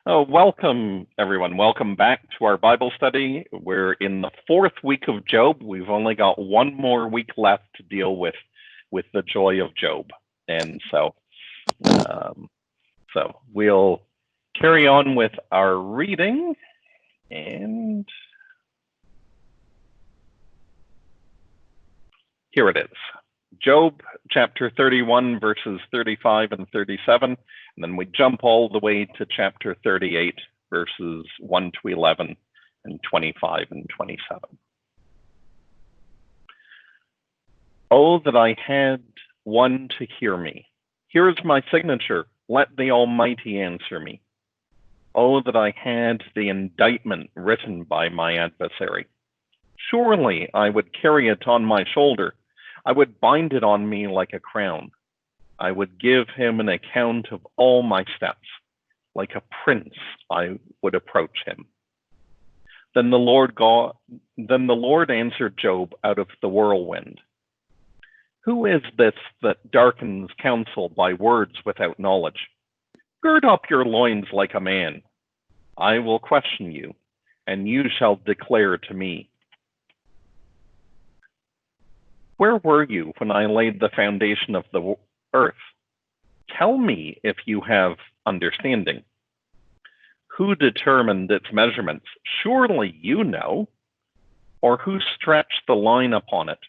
Oh, welcome, everyone. Welcome back to our Bible study. We're in the fourth week of Job. We've only got one more week left to deal with the joy of Job. And so we'll carry on with our reading. And here it is. Job chapter 31, verses 35 and 37. And then we jump all the way to chapter 38, verses 1 to 11, and 25 and 27. Oh, that I had one to hear me. Here is my signature. Let the Almighty answer me. Oh, that I had the indictment written by my adversary. Surely I would carry it on my shoulder. I would bind it on me like a crown. I would give him an account of all my steps. Like a prince, I would approach him. Then the Lord answered Job out of the whirlwind. Who is this that darkens counsel by words without knowledge? Gird up your loins like a man. I will question you, and you shall declare to me. Where were you when I laid the foundation of the earth? Tell me if you have understanding. Who determined its measurements? Surely you know. Or who stretched the line upon it?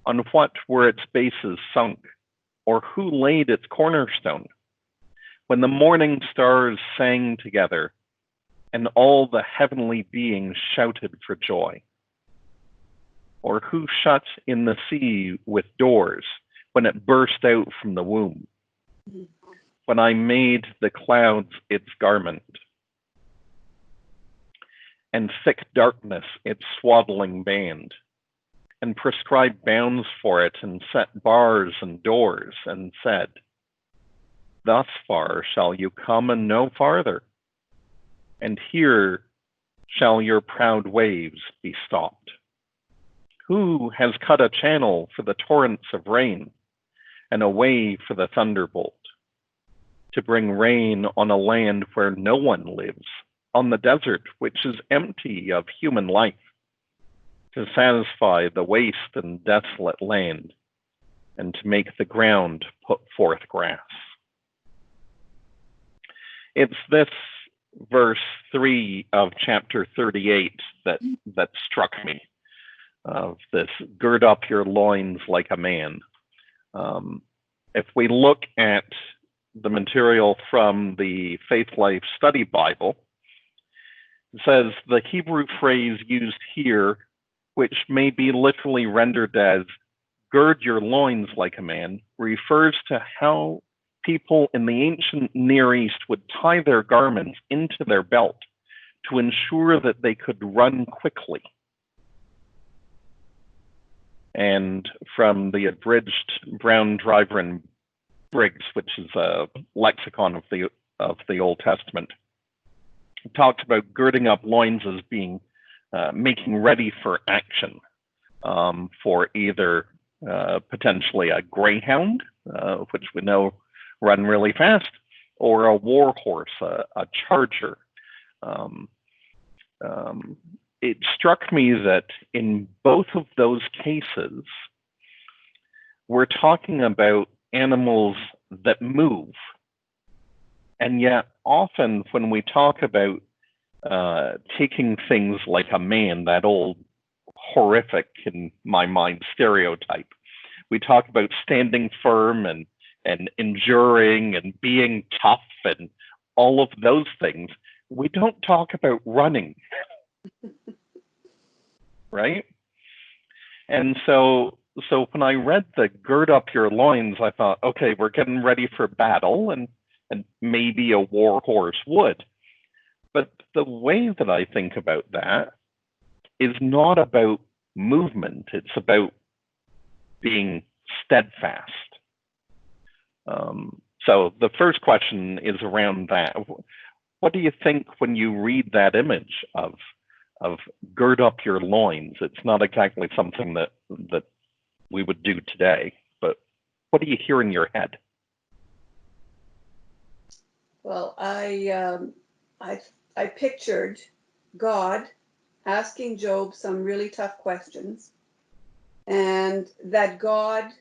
On what were its bases sunk? Or who laid its cornerstone? When the morning stars sang together, and all the heavenly beings shouted for joy. Or who shut in the sea with doors when it burst out from the womb? When I made the clouds its garment, and thick darkness its swaddling band, and prescribed bounds for it, and set bars and doors, and said, thus far shall you come and no farther, and here shall your proud waves be stopped. Who has cut a channel for the torrents of rain, and a way for the thunderbolt, to bring rain on a land where no one lives, on the desert which is empty of human life, to satisfy the waste and desolate land, and to make the ground put forth grass? It's this verse 3 of chapter 38 that struck me. Of this, gird up your loins like a man. If we look at the material from the Faith Life Study Bible, it says the Hebrew phrase used here, which may be literally rendered as gird your loins like a man, refers to how people in the ancient Near East would tie their garments into their belt to ensure that they could run quickly. And from the Abridged Brown-Driver-Briggs, which is a lexicon of the Old Testament, it talks about girding up loins as being making ready for action, for either potentially a greyhound, which we know run really fast, or a war horse, a charger. It struck me that in both of those cases, we're talking about animals that move. And yet often when we talk about taking things like a man, that old horrific, in my mind, stereotype, we talk about standing firm and enduring and being tough and all of those things. We don't talk about running. Right? And so when I read the gird up your loins, I thought, okay, we're getting ready for battle, and maybe a war horse would. But the way that I think about that is not about movement. It's about being steadfast. So the first question is around that. What do you think when you read that image of gird up your loins? It's not exactly something that we would do today, but what do you hear in your head? Well, I I pictured God asking Job some really tough questions, and that God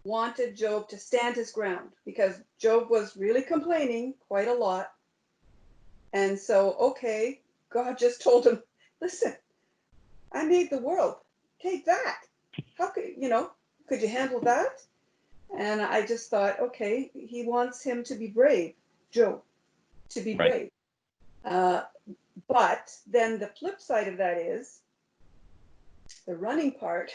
wanted Job to stand his ground because Job was really complaining quite a lot. And so, okay, God just told him, listen, I made the world. Take that. How could you handle that? And I just thought, okay, he wants him to be brave, Job, to be Right. brave. But then the flip side of that is the running part.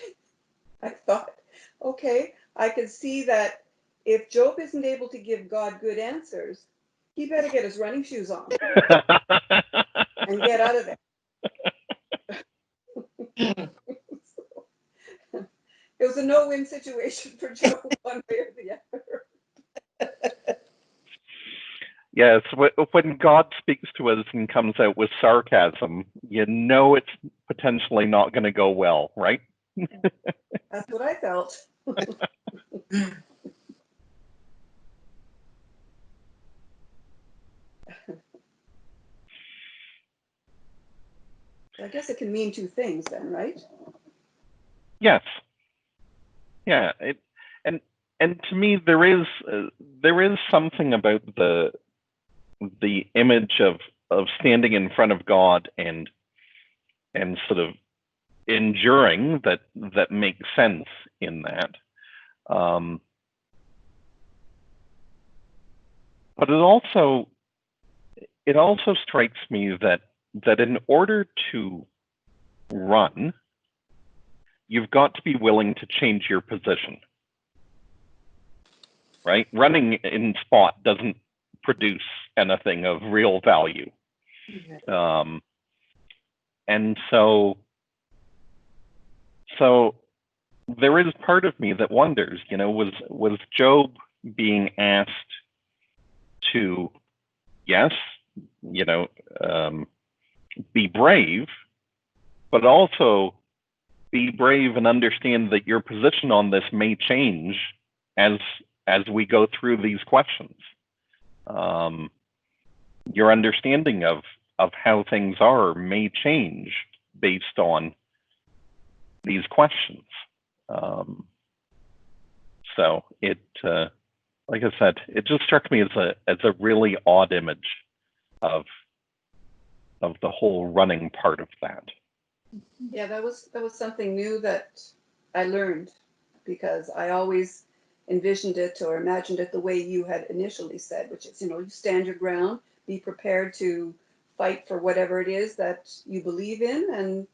I thought, okay, I could see that if Job isn't able to give God good answers, he better get his running shoes on and get out of there. It was a no-win situation for Job, one way or the other. Yes, when God speaks to us and comes out with sarcasm, you know it's potentially not going to go well, right? That's what I felt. I guess it can mean two things then, right? Yes. Yeah. And to me, there is something about the image of standing in front of God and sort of enduring that makes sense in that. But it also strikes me that in order to run, you've got to be willing to change your position. Right? Running in spot doesn't produce anything of real value. And so there is part of me that wonders, was Job being asked to, yes, be brave, but also be brave and understand that your position on this may change as we go through these questions. Your understanding of how things are may change based on these questions. So it, like I said, it just struck me as a really odd image of the whole running part of that. Yeah, that was something new that I learned, because I always envisioned it or imagined it the way you had initially said, which is, you stand your ground, be prepared to fight for whatever it is that you believe in, and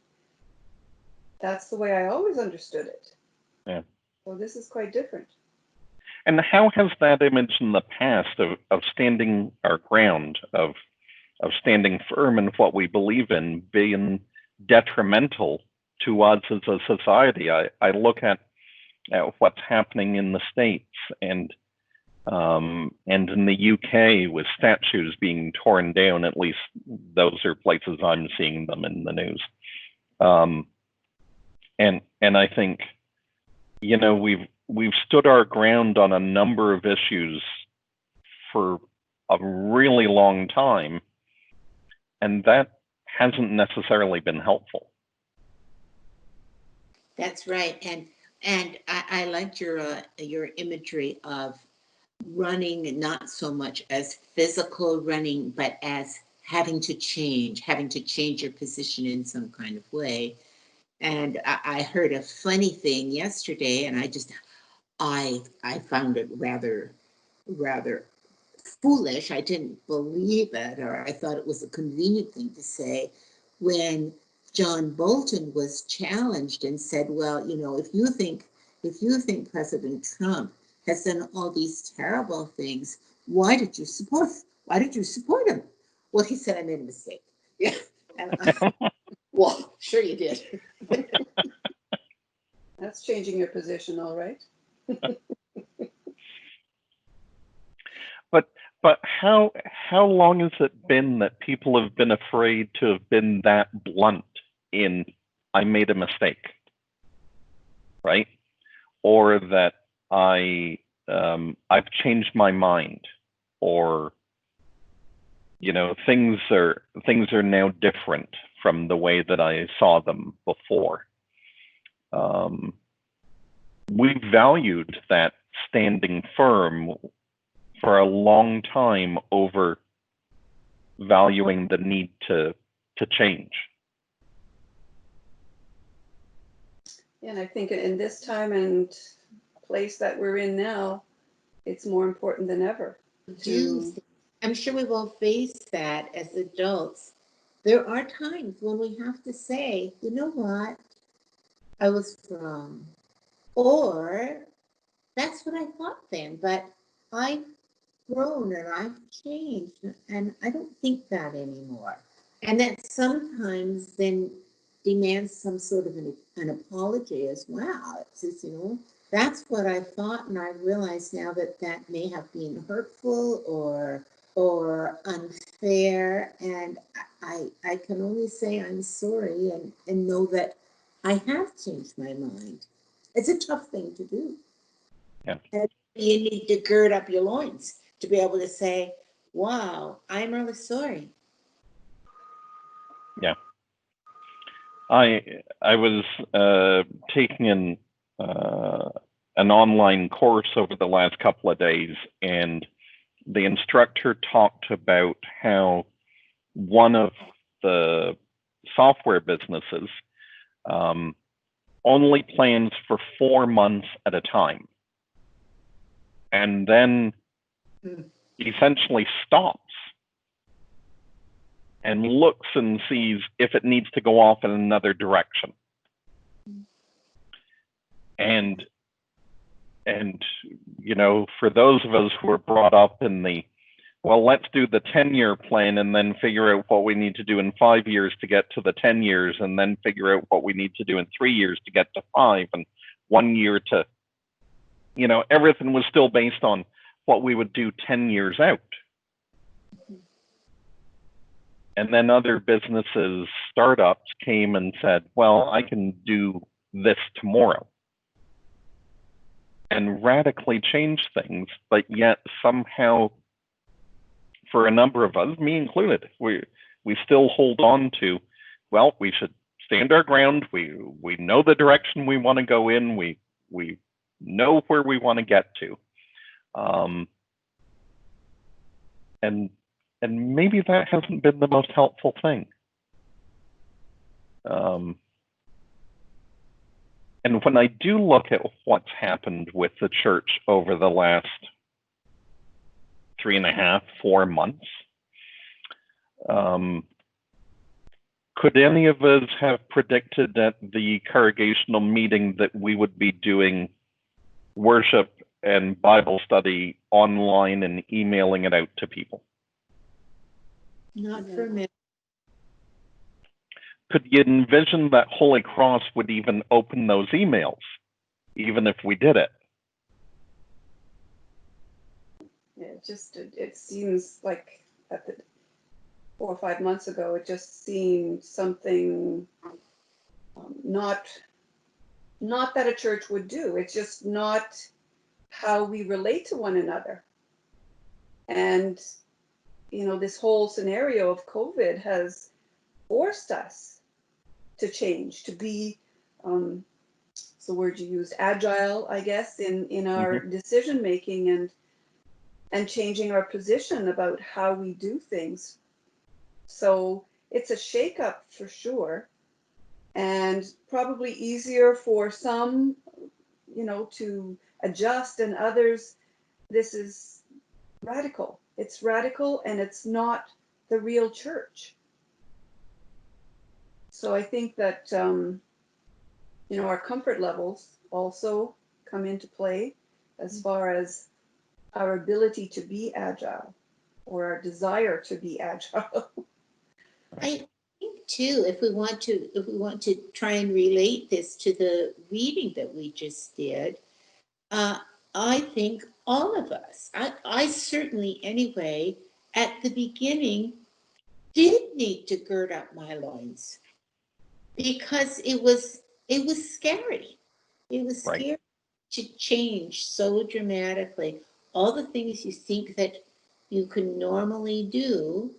that's the way I always understood it. Yeah. So this is quite different. And how has that image in the past of standing our ground, of standing firm in what we believe in, been detrimental to us as a society? I look at what's happening in the States and in the UK with statues being torn down. At least those are places I'm seeing them in the news. And I think, we've stood our ground on a number of issues for a really long time, and that hasn't necessarily been helpful. That's right, and I liked your imagery of running, not so much as physical running, but as having to change your position in some kind of way. And I heard a funny thing yesterday, and I found it rather foolish. I didn't believe it, or I thought it was a convenient thing to say when John Bolton was challenged and said, well, if you think President Trump has done all these terrible things, why did you support him? Well, he said, I made a mistake. Yeah. And well, sure you did. That's changing your position, all right. But how long has it been that people have been afraid to have been that blunt in I made a mistake, right? Or that I've changed my mind, or things are now different from the way that I saw them before. We valued that standing firm for a long time over valuing the need to change. And I think in this time and place that we're in now, it's more important than ever. I'm sure we will face that as adults. There are times when we have to say, you know what, I was wrong. Or that's what I thought then, but I've grown and I've changed and I don't think that anymore. And that sometimes then demands some sort of an apology as well. It says, that's what I thought, and I realize now that that may have been hurtful or unfair, and I can only say I'm sorry and know that I have changed my mind. It's a tough thing to do. Yeah. And you need to gird up your loins to be able to say, wow, I'm really sorry. Yeah. I was taking an online course over the last couple of days, and the instructor talked about how one of the software businesses only plans for 4 months at a time, and then essentially stops and looks and sees if it needs to go off in another direction. And for those of us who are brought up in let's do the 10-year plan and then figure out what we need to do in 5 years to get to the 10 years, and then figure out what we need to do in 3 years to get to 5, and 1 year to, everything was still based on what we would do 10 years out. And then other businesses, startups came and said, well, I can do this tomorrow, and radically change things. But yet somehow, for a number of us, me included, we still hold on to, well, we should stand our ground. We know the direction we want to go in. We know where we want to get to. And maybe that hasn't been the most helpful thing. And when I do look at what's happened with the church over the last 3.5, 4 months, could any of us have predicted at the congregational meeting that we would be doing worship and Bible study online and emailing it out to people? Not for a minute. Could you envision that Holy Cross would even open those emails, even if we did it? It seems like 4 or 5 months ago, it just seemed something not that a church would do. It's just not how we relate to one another. And this whole scenario of COVID has forced us to change, to be, it's the word you used, agile, I guess, in our decision making and changing our position about how we do things. So it's a shakeup for sure, and probably easier for some, to adjust, and others, this is radical. It's radical, and it's not the real church. So I think that, our comfort levels also come into play as far as our ability to be agile, or our desire to be agile. I think too, if we want to try and relate this to the reading that we just did, I think all of us, I certainly anyway, at the beginning did need to gird up my loins, because it was scary. It was scary to change so dramatically. All the things you think that you can normally do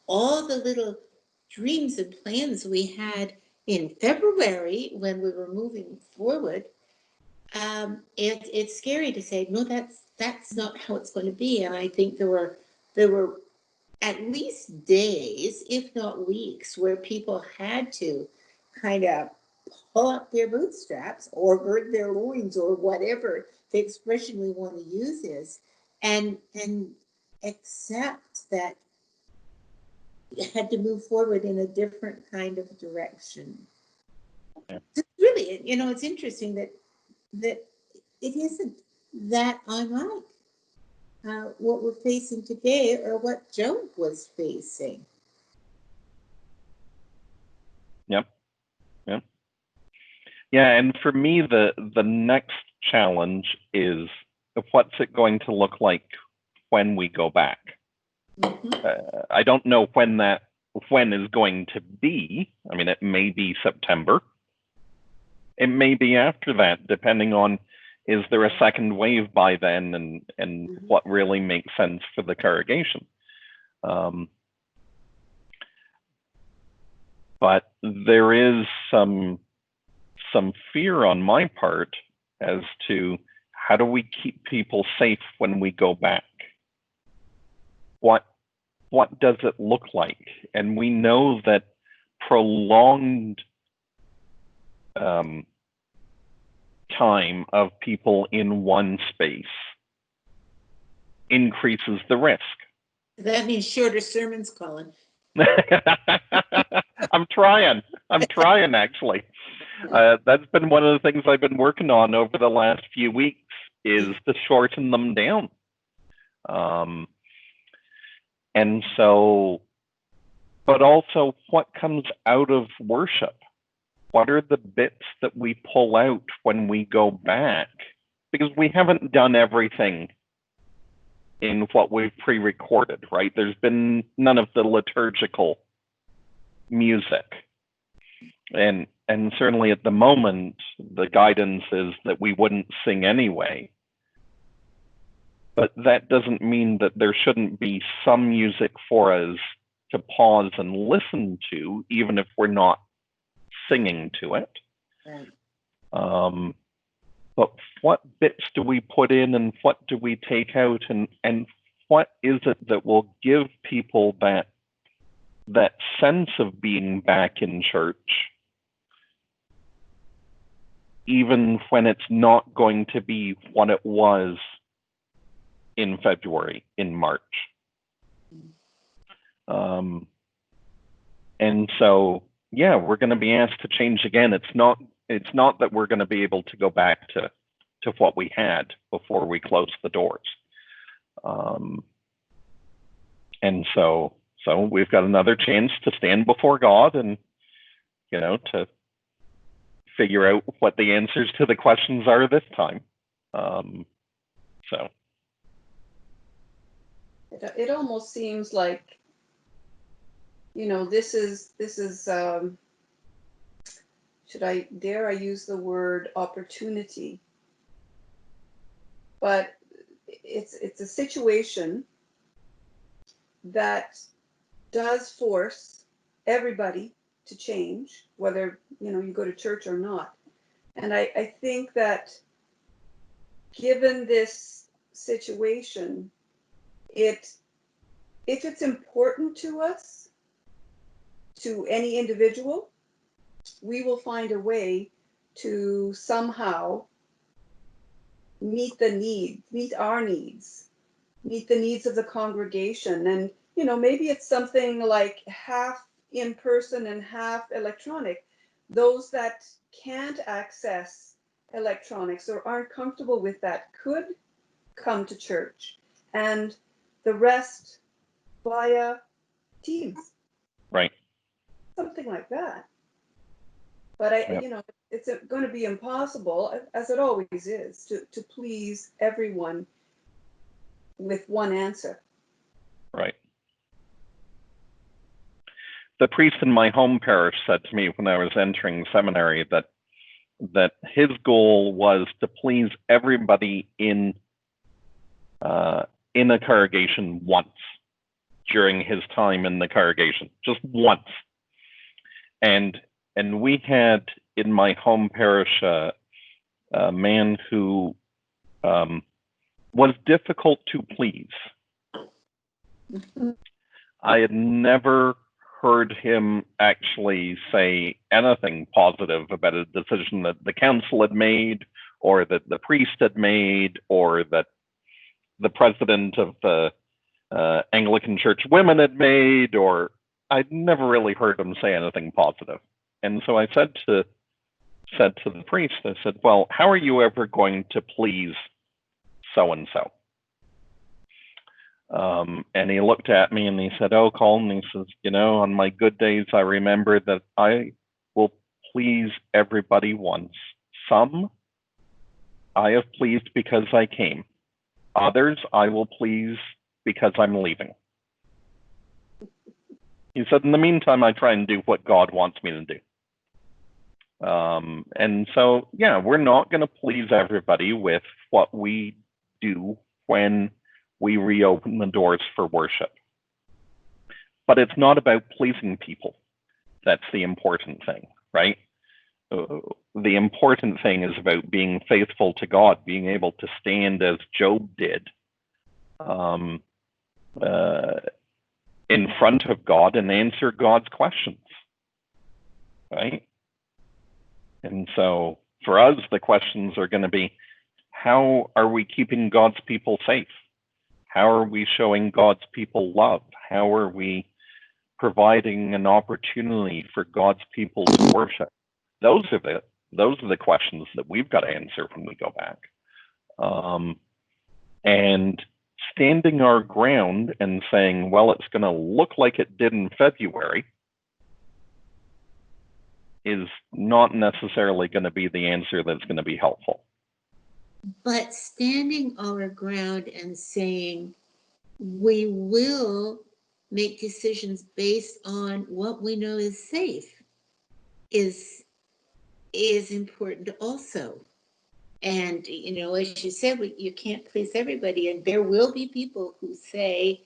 all the little dreams and plans we had in February when we were moving forward, it's scary to say, no, that's not how it's going to be. And I think there were at least days, if not weeks, where people had to kind of pull up their bootstraps or gird their loins or whatever the expression we want to use is, and accept that you had to move forward in a different kind of direction. Yeah. It's really, it's interesting that it isn't that unlike what we're facing today or what Job was facing. Yep. Yep. Yeah, and for me, the next challenge is what's it going to look like when we go back? Mm-hmm. I don't know when is going to be. I mean, it may be September. It may be after that, depending on, is there a second wave by then, and Mm-hmm. what really makes sense for the congregation. But there is some fear on my part as to how do we keep people safe when we go back? What does it look like? And we know that prolonged time of people in one space increases the risk. That means shorter sermons, Colin. I'm trying actually. That's been one of the things I've been working on over the last few weeks, is to shorten them down. And so, but also what comes out of worship? What are the bits that we pull out when we go back? Because we haven't done everything in what we've pre-recorded, right? There's been none of the liturgical music. And certainly at the moment, the guidance is that we wouldn't sing anyway. But that doesn't mean that there shouldn't be some music for us to pause and listen to, even if we're not singing to it. Right. But what bits do we put in and what do we take out, and what is it that will give people that sense of being back in church, even when it's not going to be what it was in February, in March. And so, yeah, we're going to be asked to change again. It's not that we're going to be able to go back to what we had before we closed the doors. And so we've got another chance to stand before God and, to figure out what the answers to the questions are this time. So. It almost seems like, this is dare I use the word opportunity? But it's a situation that does force everybody to change, whether you go to church or not. And I think that given this situation, if it's important to us, to any individual, we will find a way to somehow meet our needs, meet the needs of the congregation. And, maybe it's something like half in person and half electronic. Those that can't access electronics or aren't comfortable with that could come to church, and the rest via Teams. Right. Something like that. But it's going to be impossible, as it always is, to please everyone with one answer. Right. The priest in my home parish said to me when I was entering seminary that his goal was to please everybody in a congregation once, during his time in the congregation, just once. And we had in my home parish a man who was difficult to please. I had never heard him actually say anything positive about a decision that the council had made, or that the priest had made, or that the president of the Anglican Church Women had made, or I'd never really heard him say anything positive. And so I said to the priest, I said, well, how are you ever going to please so-and-so? And he looked at me and he said, oh, Colin, he says, you know, on my good days, I remember that I will please everybody once. Some I have pleased because I came. Others I will please because I'm leaving. He said, in the meantime, I try and do what God wants me to do. And so, yeah, we're not going to please everybody with what we do when we reopen the doors for worship. But it's not about pleasing people. That's the important thing, right? The important thing is about being faithful to God, being able to stand as Job did in front of God and answer God's questions, right? And so for us, the questions are going to be, how are we keeping God's people safe? How are we showing God's people love? How are we providing an opportunity for God's people to worship? Those are the questions that we've got to answer when we go back. And standing our ground and saying, well, it's going to look like it did in February, is not necessarily going to be the answer that's going to be helpful. But standing our ground and saying we will make decisions based on what we know is safe is important also. And, you know, as you said, you can't please everybody. And there will be people who say,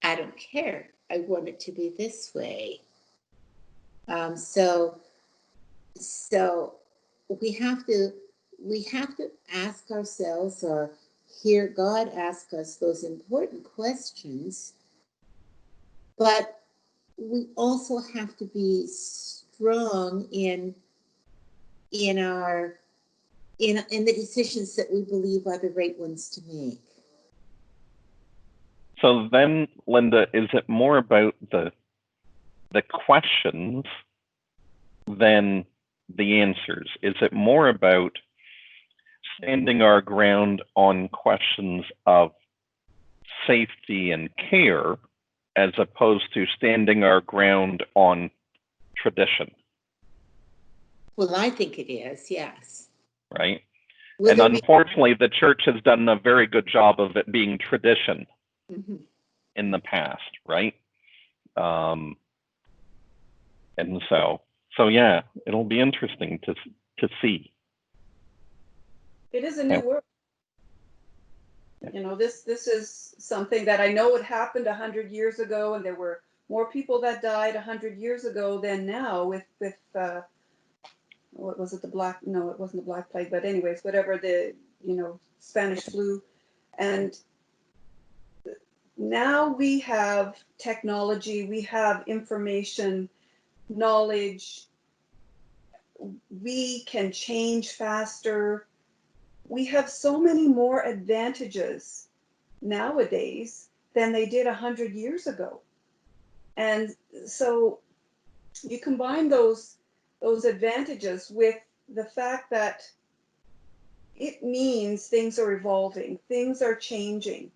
I don't care. I want it to be this way. So we have to ask ourselves, or hear God ask us those important questions, but we also have to be strong in the decisions that we believe are the right ones to make. So then, Linda, is it more about the questions than the answers? Is it more about standing our ground on questions of safety and care, as opposed to standing our ground on tradition? Well, I think it is, yes. Right? And unfortunately, the church has done a very good job of it being tradition in the past, right? And so yeah, it'll be interesting to see. It is a new world. You know, this is something that I know it happened 100 years ago, and there were more people that died 100 years ago than now with what was it, it wasn't the Black Plague, but anyways, whatever, the, you know, Spanish flu. And now we have technology, we have information, knowledge, we can change faster. We have so many more advantages nowadays than they did 100 years ago. And so you combine those advantages with the fact that it means things are evolving, things are changing.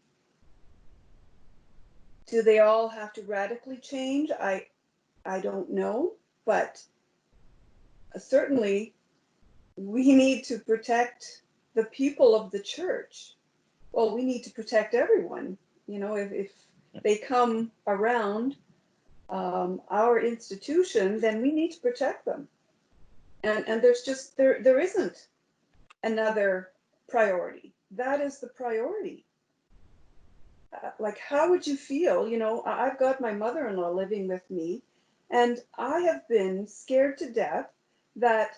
Do they all have to radically change? I don't know, but certainly we need to protect the people of the church. Well, we need to protect everyone. You know, if they come around our institution, then we need to protect them. And there's just, there isn't another priority. That is the priority. like, how would you feel? You know, I've got my mother-in-law living with me, and I have been scared to death that,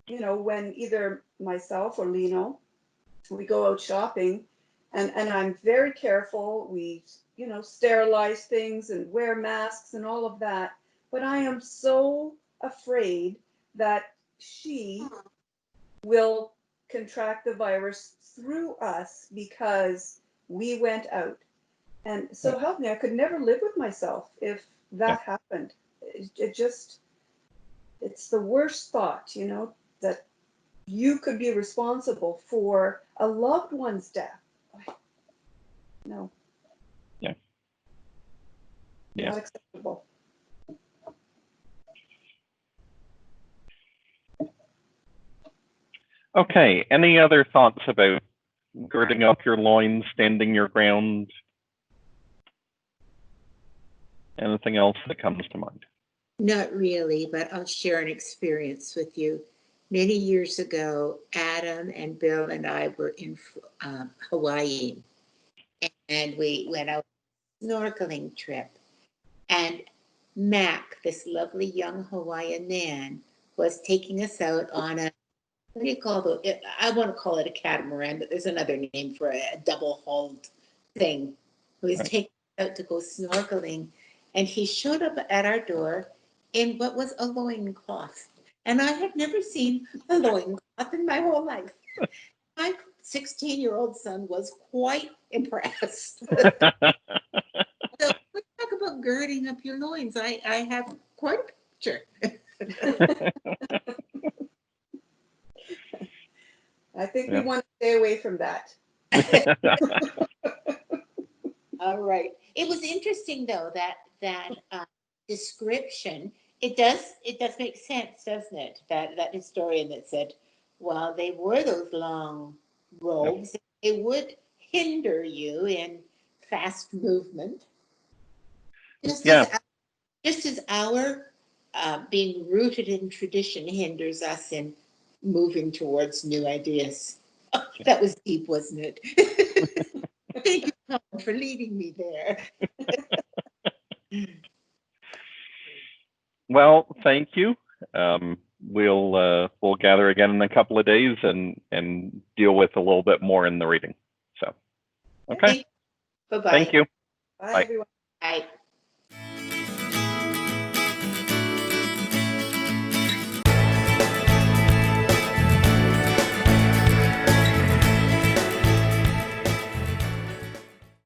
you know, when either myself or Lino, we go out shopping, and I'm very careful. We, you know, sterilize things and wear masks and all of that. But I am so afraid that she will contract the virus through us because we went out. And so help me, I could never live with myself if that happened. It just, it's the worst thought, you know, that you could be responsible for a loved one's death. No. Yeah. Yeah. Not acceptable. Okay. Any other thoughts about girding up your loins, standing your ground? Anything else that comes to mind? Not really, but I'll share an experience with you. Many years ago, Adam and Bill and I were in Hawaii, and we went out on a snorkeling trip. And Mac, this lovely young Hawaiian man, was taking us out on a, what do you call it? I want to call it a catamaran, but there's another name for a double-hulled thing. He was taking us out to go snorkeling, and he showed up at our door in what was a loincloth. And I had never seen a loincloth in my whole life. My 16-year-old son was quite impressed. So let's talk about girding up your loins. I have quite a picture. I think we want to stay away from that. All right. It was interesting though that description. It does make sense, doesn't it? That historian that said, well, they wore those long robes, it would hinder you in fast movement. Just as our being rooted in tradition hinders us in moving towards new ideas. Oh, that was deep, wasn't it? Thank you, Tom, for leading me there. Well, thank you. We'll gather again in a couple of days and deal with a little bit more in the reading. So, okay. Bye-bye. Thank you. Bye, Bye. everyone.